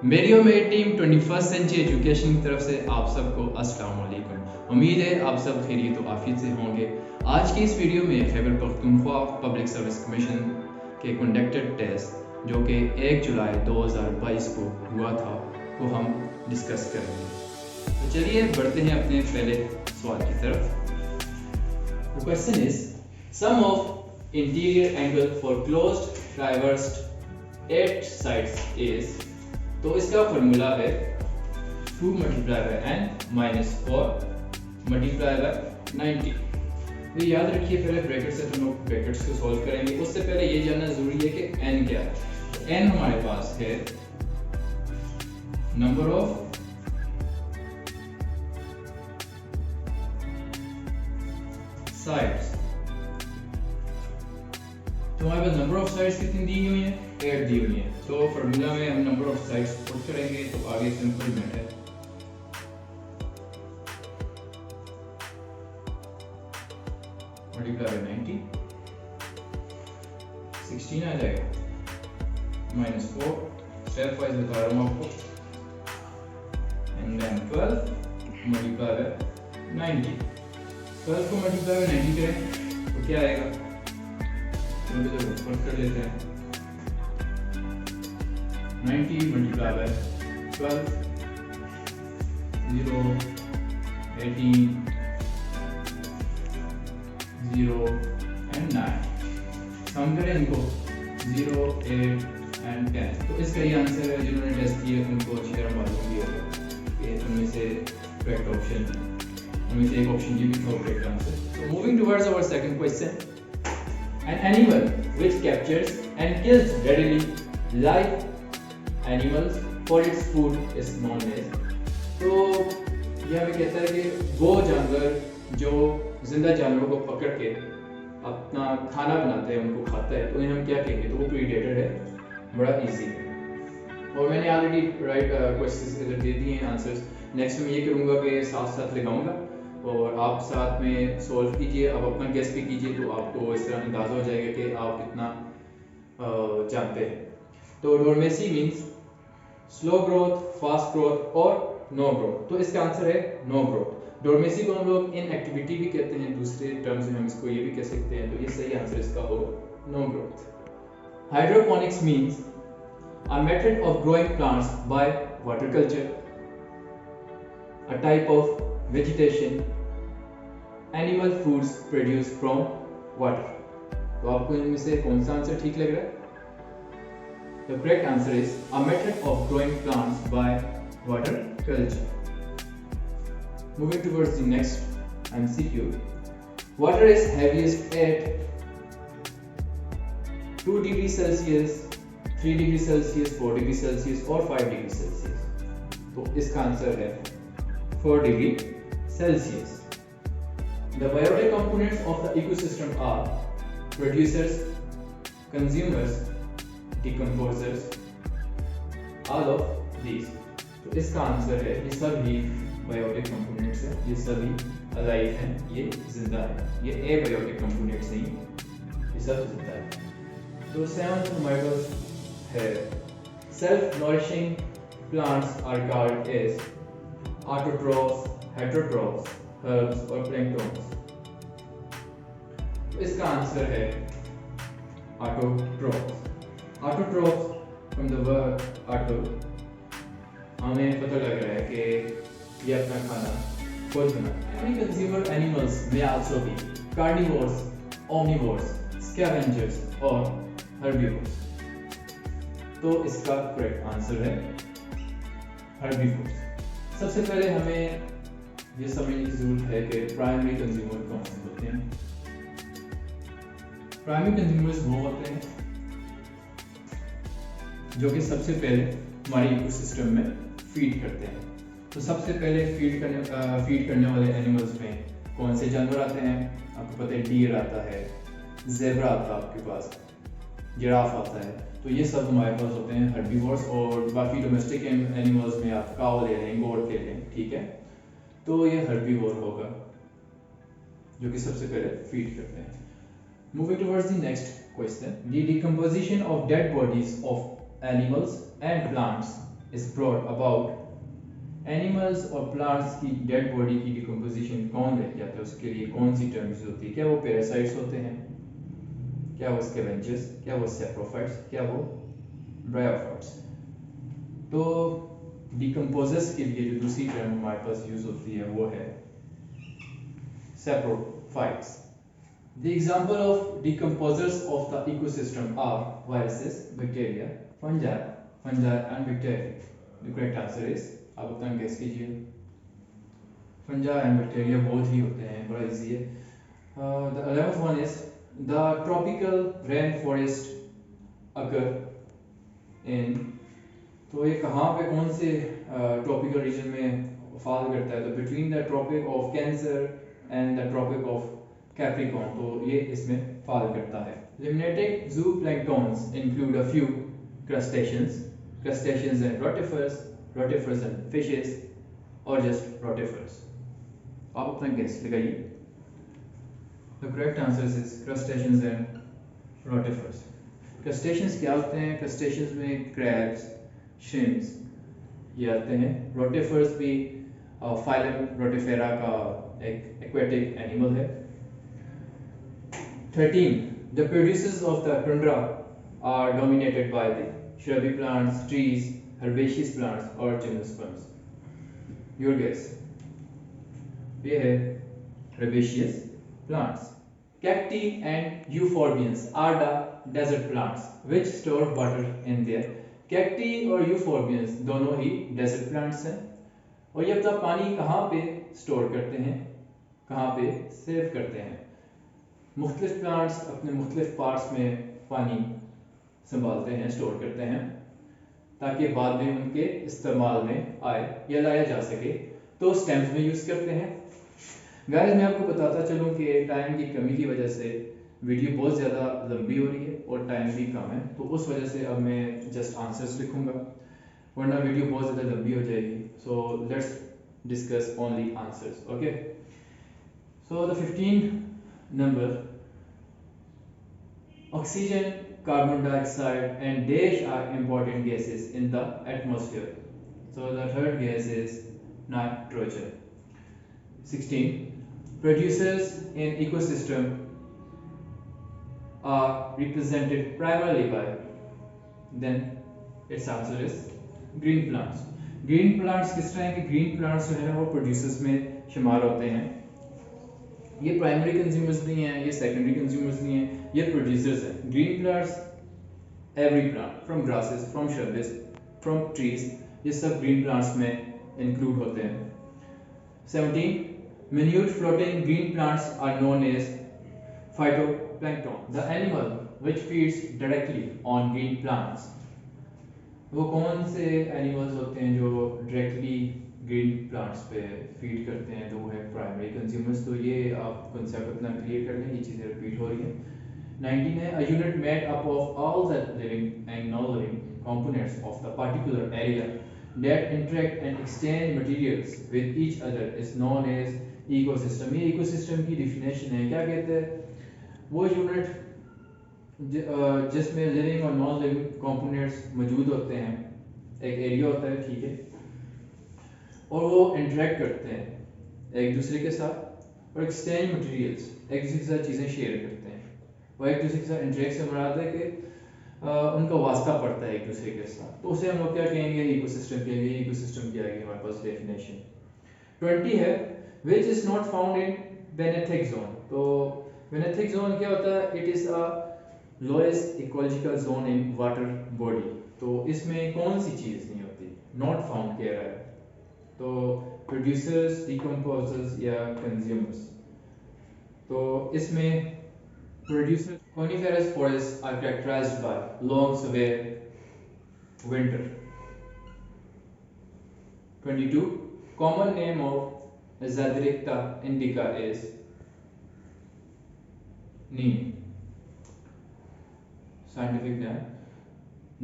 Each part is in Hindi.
मेरी और मेरी टीम 21st सेंचुरी एजुकेशन की तरफ से आप सबको अस्सलाम वालेकुम। उम्मीद है आप सब खैरियत तो आफियत से होंगे। आज की इस वीडियो में Khyber Pakhtunkhwa public service commission के कंडक्टेड टेस्ट जो कि 1 जुलाई 2022 को हुआ था को हम डिस्कस करेंगे। तो चलिए बढ़ते हैं अपने पहले सवाल की तरफ। Question is sum of interior angle for closed traversed 8 sides is. तो इसका फॉर्मूला है 2 multiply by n minus 4 multiply by 90। तो याद रखिए पहले ब्रैकेट से हम लोग ब्रैकेट्स को सॉल्व करेंगे। उससे पहले ये जानना जरूरी है कि n क्या है। तो n हमारे पास है नंबर ऑफ साइड्स। तो हमारे पास नंबर ऑफ साइड्स कितनी दी हुई है? 8 दी हुई है। तो फॉर्मूला में हम नंबर ऑफ साइड्स पुट करेंगे तो आगे सिंपल मेथड है मल्टीप्लाई बाय 90 16 आ जाएगा माइनस 4 स्टेप वाइज बता रहा हूँ आपको एंड देन 12 मल्टीप्लाई बाय 90। 12 को मल्टीप्लाई बाय 90 करें तो क्या आएगा? तो ऊपर कर लेते हैं 90 मल्टीप्लाई बाय 12 0 18 0 एंड 9। सम करें इनको 0 8 एंड 10। तो इसका ये आंसर है। जिन्होंने टेस्ट किया उनको अच्छी तरह मालूम भी होगा कि उनमें से करेक्ट ऑप्शन उनमें से एक ऑप्शन ये भी था करेक्ट आंसर। तो moving towards our second question. An animal which captures and kills readily live animals for its food is known as। तो यह हमें कहता है कि वो जानवर जो जिंदा जानवरों को पकड़ के अपना खाना बनाता है उनको खाता है तो इन्हें हम क्या कहेंगे? तो वो प्रीडेटर है। बड़ा इजी है और मैंने ऑलरेडी राइट क्वेश्चंस इधर दे दिए हैं आंसर्स। नेक्स्ट में ये करूँगा कि साथ साथ लगाऊंगा और आप साथ में सॉल्व कीजिए। अब अपना गेस भी कीजिए तो आपको इस तरह अंदाजा हो जाएगा कि आप कितना जानते हैं। तो dormancy means slow growth, fast growth और नो ग्रोथ। तो इसका आंसर है नो ग्रोथ। डोरमेसी को हम लोग इनएक्टिविटी भी कहते हैं, दूसरे टर्म्स में हम इसको ये भी कह सकते हैं। तो ये सही आंसर इसका होगा no growth. Hydroponics means a method of growing plants by water culture, a type of vegetation animal foods produced from water। तो आपको इनमें से कौन सा आंसर ठीक लग रहा है? The correct answer is a method of growing plants by water culture। Moving towards the next MCQ. Water is heaviest at 2 degrees Celsius, 3 degrees Celsius, 4 degrees Celsius और 5 degrees Celsius। तो इसका आंसर है 4 degree Celsius। The biotic components of the ecosystem are producers, consumers, decomposers, all of these। तो इसका आंसर है ये सभी biotic components हैं, ये सभी alive हैं, ये जिंदा है। ये abiotic components नहीं, ये सब जिंदा है। तो 7th हमारे पास है self-nourishing plants are called as autotrophs, heterotrophs, herbs और प्लैंक्टन्स। तो इसका आंसर है autotrophs. Autotrophs from the word auto, हमें पता लग रहा है कि ये अपना खाना खुद बनाता है। कंज्यूमर एनिमल्स में also be carnivores, omnivores, scavengers और हर्बीवोर्स। तो इसका करेक्ट आंसर है हर्बीवोर्स। सबसे पहले हमें ये समझने की जरूरत है कि प्राइमरी कंज्यूमर कौन से होते हैं। प्राइमरी कंज्यूमर्स वो होते हैं जो कि सबसे पहले हमारे इकोसिस्टम में फीड करते हैं। तो सबसे पहले फीड करने वाले एनिमल्स में कौन से जानवर आते हैं? आपको पता है डीर आता है, ज़ेब्रा आता है, आपके पास जिराफ आता है। तो ये सब हमारे पास होते हैं हर्बीवोर्स। और बाकी डोमेस्टिक एनिमल्स में आप काऊ ले लें, गोट ले लें, ठीक है। तो ये हर्बीवोर होगा जो कि सबसे पहले फीड करते हैं। Moving towards the next question, the decomposition of dead bodies of animals and plants is brought about, animals और प्लांट्स की डेड बॉडी की डिकम्पोजिशन कौन लेके आता है, उसके लिए कौन सी टर्म्स होती है? क्या वो पैरासाइट्स होते हैं, क्या वो स्कैवेंजर्स, क्या वो सेप्रोफाइट्स, क्या वो ब्रायोफाइट्स? तो डिकम्पोजर्स के लिए जो दूसरी टर्म हमारे पास यूज होती है वो है saprophytes. The example of decomposers of the ecosystem are viruses, bacteria, fungi and bacteria. The correct answer is, आप अपना गेस कीजिए. फंजा एंड बैक्टीरिया बहुत ही होते हैं, बड़ा इजी है. The 11th one is the tropical rainforest occur in. तो ये कहाँ पे, कौन से ट्रॉपिकल रीजन में फॉल करता है? तो between the Tropic of Cancer and the Tropic of Capricorn, तो ये इसमें फॉल करता है. लिमिनेटिंग zooplankton include a few crustaceans and rotifers and fishes, or just rotifers. आप अपना गेस लगाइए. The correct answer is crustaceans and rotifers. Crustaceans क्या होते हैं? Crustaceans में crabs, shrimps ये आते हैं. Rotifers भी phylum Rotifera का एक aquatic animal है. 13. The producers of the tundra are dominated by the shrubby plants, trees, herbaceous plants or gymnosperms. Your guess. ये है herbaceous plants. Cacti and euphorbiums are the desert plants which store water in their. Cacti और euphorbiums दोनों ही desert plants हैं, और ये अपना पानी कहाँ पे स्टोर करते हैं, कहाँ पे सेव करते हैं? मुख्तलिफ प्लांट्स अपने मुख्तलिफ पार्ट्स में पानी संभालते हैं, स्टोर करते हैं, ताकि बाद में उनके इस्तेमाल में आए या लाया जा सके. तो स्टेम्स में यूज़ करते हैं. गाइस, मैं आपको बताता चलूँ कि टाइम की कमी की वजह से वीडियो बहुत ज़्यादा लंबी हो रही है और टाइम भी कम है, तो उस वजह से अब मैं जस्ट आंसर्स लिखूँगा, वरना वीडियो बहुत ज़्यादा लंबी हो जाएगी. So let's discuss only answers. Okay, so the 15th number, oxygen, carbon dioxide and dash are important gases in the atmosphere. So the third gas is nitrogen. 16. Producers in ecosystem are represented primarily by, then its answer is green plants. Green plants किस तरह के green plants जो है ना वो producers में शुमार होते हैं. ये प्राइमरी कंज्यूमर्स नहीं हैं, ये सेकेंडरी कंज्यूमर्स नहीं हैं, ये प्रोड्यूसर्स हैं. Green plants, every plant from grasses, from shrubs, from trees, ये सब ग्रीन प्लांट्स में इंक्लूड होते हैं. 17. minute floating green plants are known as phytoplankton, the animal which feeds directly on green plants. वो कौन से एनिमल्स होते हैं जो डायरेक्टली ग्रीन प्लांट्स पे फीड करते हैं? तो वो है प्राइमरी कंज्यूमर्स. तो ये आप कंसेप्ट अपना क्लियर कर लें, ये चीज़ें रिपीट हो रही हैं. 19 है, a unit made up of all the living and non-living components of the particular area that interact and exchange materials with each other is known as ecosystem. ये ecosystem की definition है. क्या कहते हैं? वो यूनिट जिसमें लिविंग और नॉन लिविंग कंपोनेंट्स मौजूद होते हैं, एक एरिया होता है, ठीक है, और वो इंटरेक्ट करते हैं एक दूसरे के साथ और एक्सचेंज मटेरियल्स, एक दूसरे के साथ चीज़ें शेयर करते हैं, और एक दूसरे के साथ इंटरेक्ट से मुराद है कि उनका वास्ता पड़ता है एक दूसरे के साथ. तो उसे हम लोग क्या कहेंगे? इकोसिस्टम कहेंगे. इकोसिस्टम की आएगी हमारे पास डेफिनेशन. 20 है, which is not found in benthic zone. तो बेनेथिक जोन क्या होता है? It is a lowest ecological zone in water body. तो इसमें कौन सी चीज़ नहीं होती? नॉट फाउंड कह रहा है. तो प्रोड्यूसर्स, डिकम्पोजर्स या कंज्यूमर्स. तो इसमें producer, coniferous forests are characterized by long severe winter. 22. Common name of Zadiricta indica is neem. Scientific name.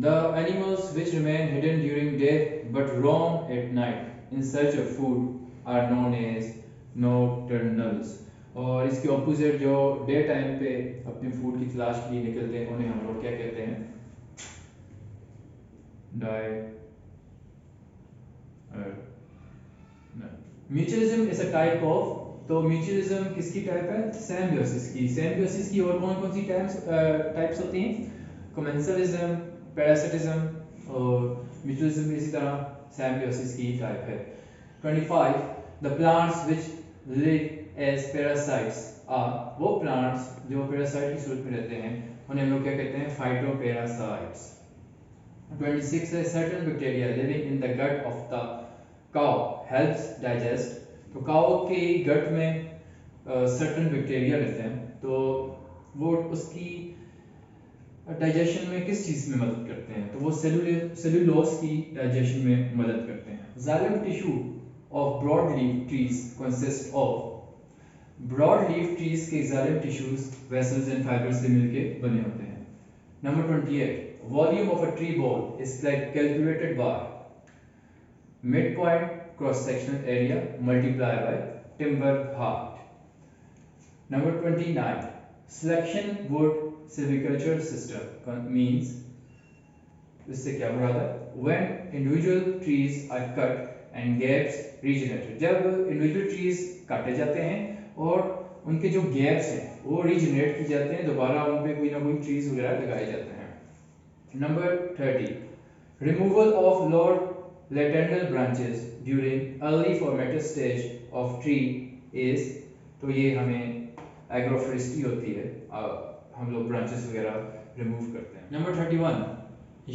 The animals which remain hidden during day but roam at night in search of food are known as nocturnals. और इसके ऑपोजिट जो डे टाइम पे अपने फूड की तलाश के लिए निकलते हैं उन्हें हम लोग क्या कहते हैं? Mutualism is a type of, तो म्यूचुअलिज्म किसकी टाइप है? सिम्बियोसिस की। सिम्बियोसिस की और कौन कौन सी टाइप्स होती हैं? कमेंसलिज्म, पैरासिटिज्म और म्यूचुअलिज्म इसी तरह सिम्बियोसिस की टाइप है। 25 the plants which live as parasites are, वो प्लांट्स जो पैरासाइट की सूरत में रहते हैं उन्हें हम लोग क्या कहते हैं? फाइटोपैरासाइट्स। 26 है certain bacteria living in the gut of the cow helps digest, तो काऊ के गट में सर्टन बैक्टीरिया रहते हैं, तो वो उसकी डाइजेशन में किस चीज़ में मदद करते हैं? तो वो सेलुलोज की डाइजेशन में मदद करते हैं। Xylem tissue of broad leaf trees consist of, broad leaf trees के xylem tissues vessels and fibres से मिलके बने होते हैं। Number 28 volume of a tree bole is calculated by midpoint cross sectional area multiplied by timber height. Number 29 selection wood silviculture system means, इससे क्या मुराद है? When individual trees are cut and gaps regenerated, जब individual trees काटे जाते हैं और उनके जो गैप्स हैं वो रीजनरेट की जाते हैं, दोबारा उन पे कोई ना कोई ट्रीज वगैरह लगाए जाते हैं। Number 30 removal of lower lateral branches during early formative stage of tree is, तो ये हमें एग्रोफोरेस्ट्री होती है, हम लोग ब्रांचेस वगैरह रिमूव करते हैं। Number 31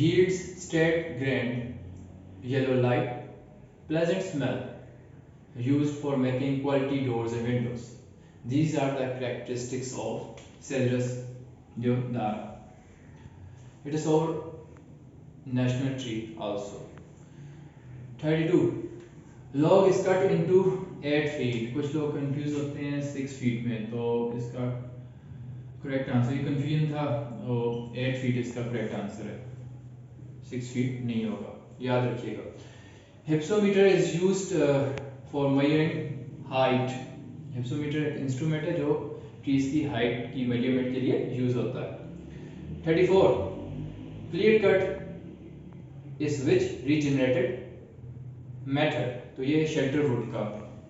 yields straight grained yellow light pleasant smell used for making quality doors and windows. These are the characteristics of Cedrus deodara. It is our national tree also. 32 log is cut into 8 feet, कुछ लोग कंफ्यूज होते हैं 6 फीट में, तो इसका करेक्ट आंसर, ये कंफ्यूजन था, और 8 फीट इसका करेक्ट आंसर है, 6 फीट नहीं होगा, याद रखिएगा। Hypsometer is used for measuring height, hypsometer instrument है जो ट्रीज की हाइट की मेजरमेंट के लिए यूज होता है। 34 clear cut is which regenerated method, तो ये शेल्टर वुड का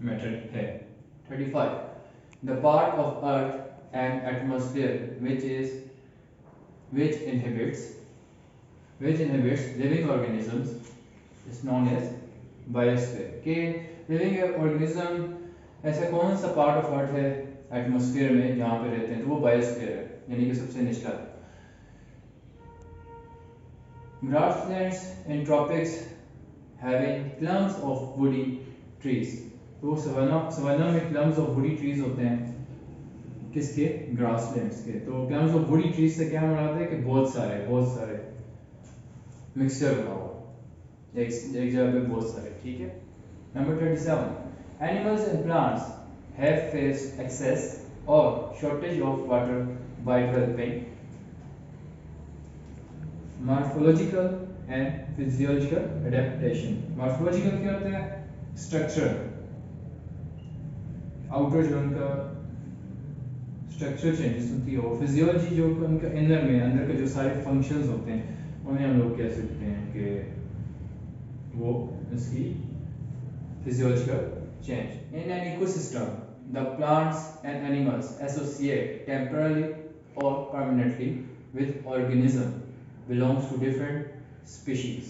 मेथड है। 35 the part of earth and atmosphere which inhibits living organisms is known as biosphere, के लिविंग ऑर्गेनिज्म ऐसा कौन सा पार्ट ऑफ अर्थ है एटमॉस्फेयर में जहाँ पे रहते हैं, तो वो बायोस्फीयर है, यानी कि सबसे निचला। grasslands in tropics having clumps of woody trees, तो सवाना में clumps of woody trees होते हैं, किसके? ग्रासलैंड्स के। तो clumps of woody trees से क्या मुराद है कि बहुत सारे मिक्सचर बना हुआ एक जगह पे बहुत सारे, ठीक है। Number 27 animals and plants have faced excess or shortage of water by developing morphological and physiological adaptation. morphological क्या होता है? स्ट्रक्चर, आउटर जो उनका स्ट्रक्चर चेंजेस होती है, और फिजियोलॉजी जो उनका इनर में अंदर के जो सारे फंक्शंस होते हैं उन्हें हम लोग कह सकते हैं कि वो इसकी physiological change. In an ecosystem the plants and animals associate temporarily और permanently with organism belongs to different species,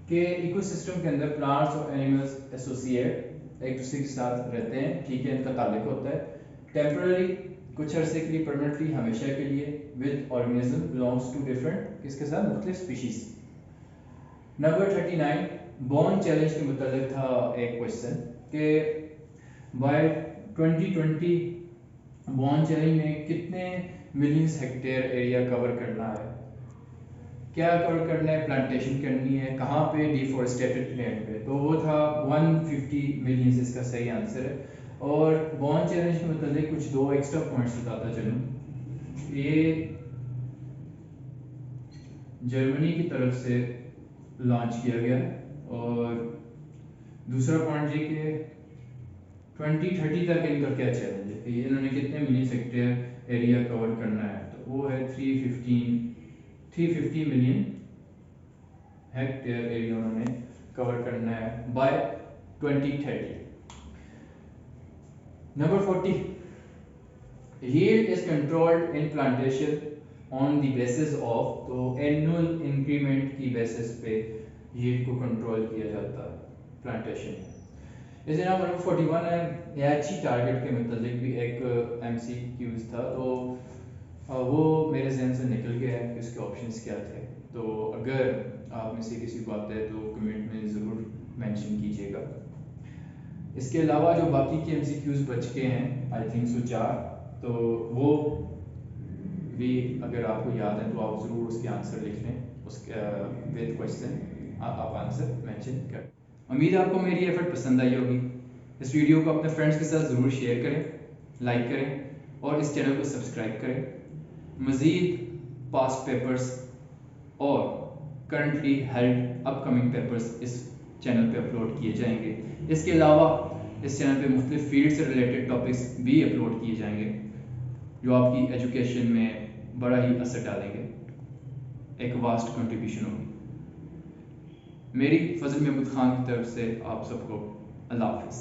के इकोसिस्टम के अंदर प्लांट्स और एनिमल्स एसोसिएट एक दूसरे के साथ रहते हैं, ठीक है, इनका ताल्लुक होता है। टेम्पररी कुछ अरसे के लिए, परमानेंटली हमेशा के लिए, with organism belongs to different, किसके साथ? मुख्तलिफ स्पीशीज। नंबर 39 बॉर्न चैलेंज के मुतालिक था एक क्वेश्चन कि बाय 2020 बॉर्न चैलेंज में कितने मिलियंस हेक्टेयर एरिया कवर करना है, क्या कवर करना है, प्लांटेशन करनी है, कहाँ पे? डिफॉरेस्टेटेड लैंड पे, तो वो था 150 मिलियन, इसका सही आंसर है। और बॉर्न चैलेंज के मतलब कुछ दो एक्स्ट्रा पॉइंट्स बताता चलूँ, ये जर्मनी की तरफ से लॉन्च किया गया है, और दूसरा पॉइंट ये कि 2030 तक इनका क्या चैलेंज है कि इन्होंने कितने मिलियन हेक्टेयर एरिया कवर करना है, तो वो है 350 मिलियन हेक्टेयर एरिया उन्होंने कवर करना है bye 2030. Number 40. Yield is controlled in plantation on the basis of, तो एनुअल इंक्रीमेंट की बेसिस पे यील्ड को कंट्रोल किया जाता है प्लांटेशन में। इस नंबर 41 है, याची टारगेट के मतलब भी एक MCQs था, तो वो मेरे जहन से निकल गया है कि उसके ऑप्शंस क्या थे। तो अगर आप में से किसी को आता है तो कमेंट में ज़रूर मेंशन कीजिएगा। इसके अलावा जो बाकी के MCQs बच के हैं, आई थिंक सो 4, तो वो भी अगर आपको याद है तो आप ज़रूर उसके आंसर लिख लें, उसके विद क्वेश्चन आप आंसर मेंशन करें। उम्मीद है आपको मेरी एफर्ट पसंद आई होगी। इस वीडियो को अपने फ्रेंड्स के साथ ज़रूर शेयर करें, लाइक करें और इस चैनल को सब्सक्राइब करें। मज़ीद पास्ट पेपर्स और करंटली हेल्ड अपकमिंग पेपर्स इस चैनल पे अपलोड किए जाएंगे। इसके अलावा इस चैनल पे मुख्तलिफ फील्ड से रिलेटेड टॉपिक्स भी अपलोड किए जाएंगे जो आपकी एजुकेशन में बड़ा ही असर डालेंगे, एक वास्ट कंट्रीब्यूशन होगी। मेरी फजल महमूद खान की तरफ से आप सबको अल्लाह हाफिज़।